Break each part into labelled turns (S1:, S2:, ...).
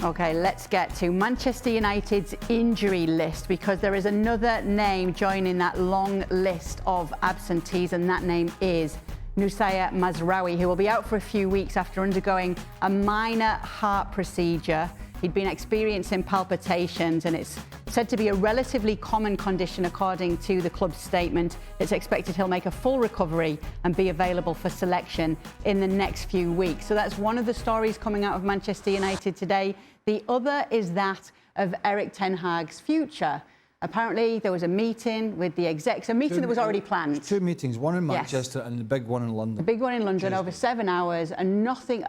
S1: Okay, let's get to Manchester United's injury list, because there is another name joining that long list of absentees, and that name is Mazraoui, who will be out for a few weeks after undergoing a minor heart procedure. He'd been experiencing palpitations, and it's said to be a relatively common condition according to the club's statement. It's expected he'll make a full recovery and be available for selection in the next few weeks. So that's one of the stories coming out of Manchester United today. The other is that of Erik Ten Hag's future. Apparently there was a meeting with the execs, a meeting that was already planned.
S2: Two meetings, one in Manchester and the big one in London.
S1: The big one in London, over 7 hours, and nothing.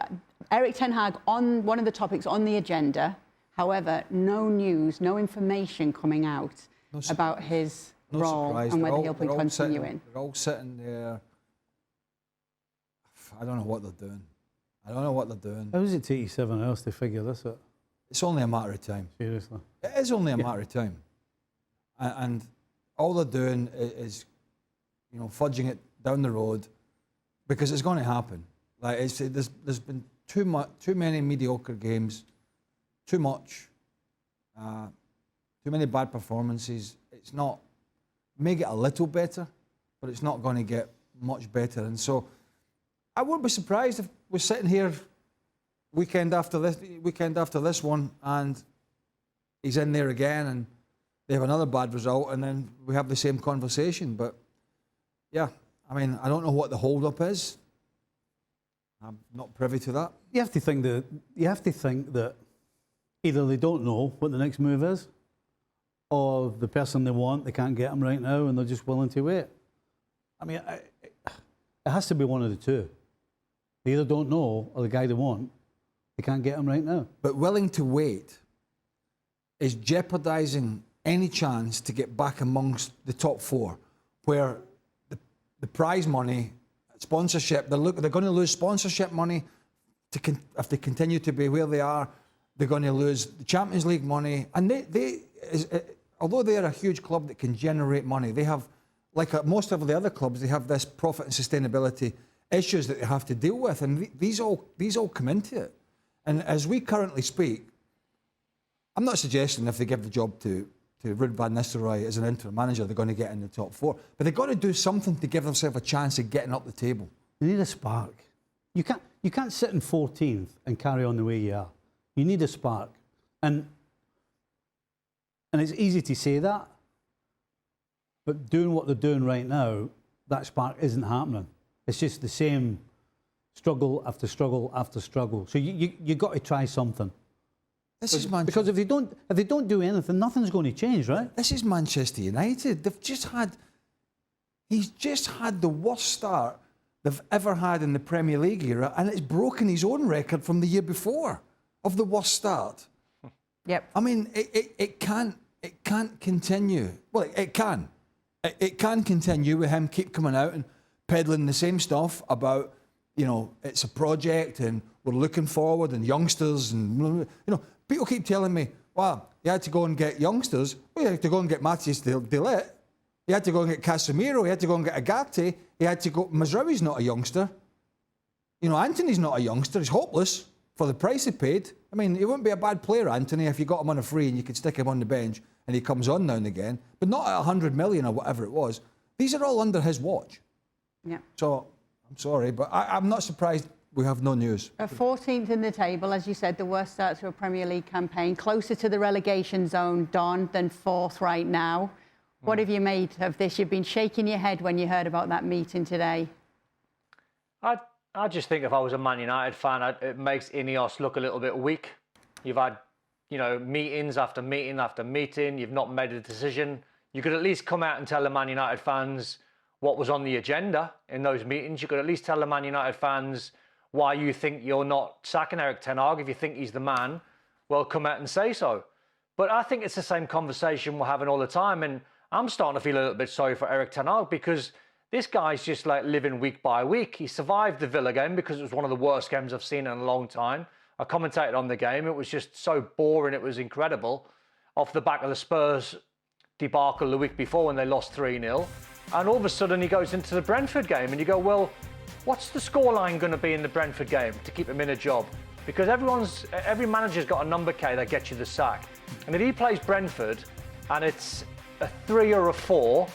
S1: Erik Ten Hag on one of the topics on the agenda. However, no news, no information coming out about his role and whether he'll be continuing.
S2: They're all sitting there. I don't know what they're doing. I don't know what they're doing.
S3: How does it take you 7 hours to figure this out?
S2: It's only a matter of time.
S3: Seriously.
S2: It is only a matter of time. And all they're doing is, you know, fudging it down the road, because it's going to happen. Like there's been too many mediocre games, too many bad performances. It's not, may get a little better, but it's not going to get much better. And so I wouldn't be surprised if we're sitting here weekend after this one, and he's in there again, and they have another bad result, and then we have the same conversation. But yeah, I mean, I don't know what the hold-up is. I'm not privy to that.
S3: You have to think that either they don't know what the next move is, or the person they want, they can't get them right now, and they're just willing to wait. I mean, it has to be one of the two. They either don't know, or the guy they want, they can't get him right now.
S2: But willing to wait is jeopardising any chance to get back amongst the top four, where the prize money, sponsorship, they're going to lose sponsorship money if they continue to be where they are. They're going to lose the Champions League money, and although they are a huge club that can generate money, they have, like most of the other clubs, they have this profit and sustainability issues that they have to deal with, and these all come into it. And as we currently speak, I'm not suggesting if they give the job to Ruud van Nistelrooy as an interim manager, they're going to get in the top four. But they've got to do something to give themselves a chance of getting up the table.
S3: You need a spark. You can't sit in 14th and carry on the way you are. You need a spark. And it's easy to say that, but doing what they're doing right now, that spark isn't happening. It's just the same struggle after struggle after struggle. So you got to try something.
S2: This is Manchester.
S3: Because if they don't do anything, nothing's going to change, right?
S2: This is Manchester United. He's just had the worst start they've ever had in the Premier League era, and it's broken his own record from the year before of the worst start.
S1: Yep.
S2: I mean, it can't continue. Well, it can. It can continue with him keep coming out and peddling the same stuff about, you know, it's a project and we're looking forward and youngsters and, you know, people keep telling me, wow, you had to go and get youngsters. Well, you had to go and get Matthias de Ligt. You had to go and get Casemiro. You had to go and get Agate. You had to go... Mazraoui's not a youngster. You know, Anthony's not a youngster. He's hopeless for the price he paid. I mean, he wouldn't be a bad player, Anthony, if you got him on a free and you could stick him on the bench and he comes on now and again. But not at 100 million or whatever it was. These are all under his watch.
S1: Yeah.
S2: So, I'm sorry, but I'm not surprised we have no news.
S1: 14th in the table, as you said, the worst start to a Premier League campaign, closer to the relegation zone, Don, than 4th right now. What have you made of this? You've been shaking your head when you heard about that meeting today.
S4: I just think if I was a Man United fan, it makes Ineos look a little bit weak. You've had, you know, meetings after meeting after meeting. You've not made a decision. You could at least come out and tell the Man United fans what was on the agenda in those meetings. You could at least tell the Man United fans why you think you're not sacking Erik Ten Hag. If you think he's the man, well, come out and say so. But I think it's the same conversation we're having all the time. And I'm starting to feel a little bit sorry for Erik Ten Hag, because this guy's just like living week by week. He survived the Villa game because it was one of the worst games I've seen in a long time. I commentated on the game. It was just so boring. It was incredible. Off the back of the Spurs debacle the week before when they lost 3-0. And all of a sudden he goes into the Brentford game and you go, well, what's the scoreline going to be in the Brentford game to keep him in a job? because every manager's got a number K that gets you the sack. And if he plays Brentford and it's a 3 or a 4,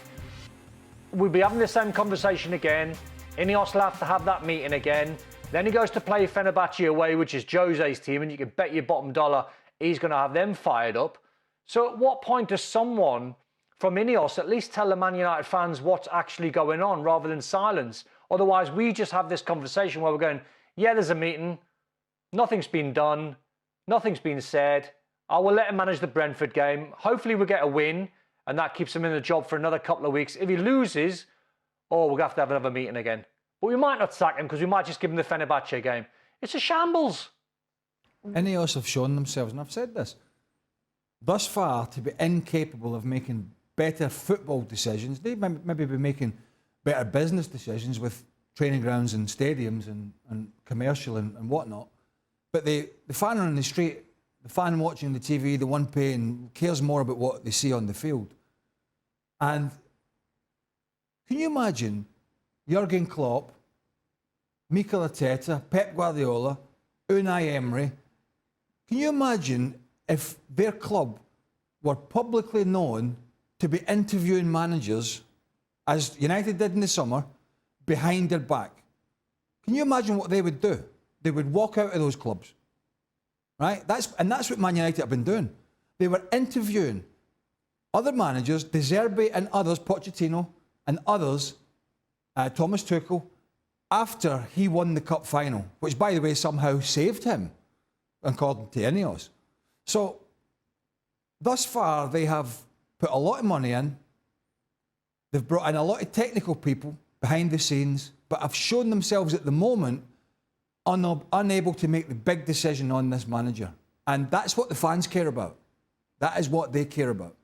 S4: we'll be having the same conversation again. Ineos will have to have that meeting again. Then he goes to play Fenerbahce away, which is Jose's team, and you can bet your bottom dollar he's going to have them fired up. So at what point does someone from Ineos at least tell the Man United fans what's actually going on rather than silence? Otherwise, we just have this conversation where we're going, yeah, there's a meeting, nothing's been done, nothing's been said. I will let him manage the Brentford game. Hopefully we get a win, and that keeps him in the job for another couple of weeks. If he loses, we're going to have another meeting again. But we might not sack him because we might just give him the Fenerbahce game. It's a shambles.
S2: Ineos have shown themselves, and I've said this, thus far to be incapable of making better football decisions. They maybe be making better business decisions with training grounds and stadiums and commercial and whatnot. But the fan on the street, the fan watching the TV, the one paying, cares more about what they see on the field. And can you imagine Jurgen Klopp, Mikel Arteta, Pep Guardiola, Unai Emery? Can you imagine if their club were publicly known to be interviewing managers, as United did in the summer, behind their back? Can you imagine what they would do? They would walk out of those clubs, right? That's what Man United have been doing. They were interviewing other managers, De Zerbi and others, Pochettino and others, Thomas Tuchel, after he won the cup final, which, by the way, somehow saved him, according to Ineos. So, thus far, they have put a lot of money in. They've brought in a lot of technical people behind the scenes, but have shown themselves at the moment unable to make the big decision on this manager. And that's what the fans care about. That is what they care about.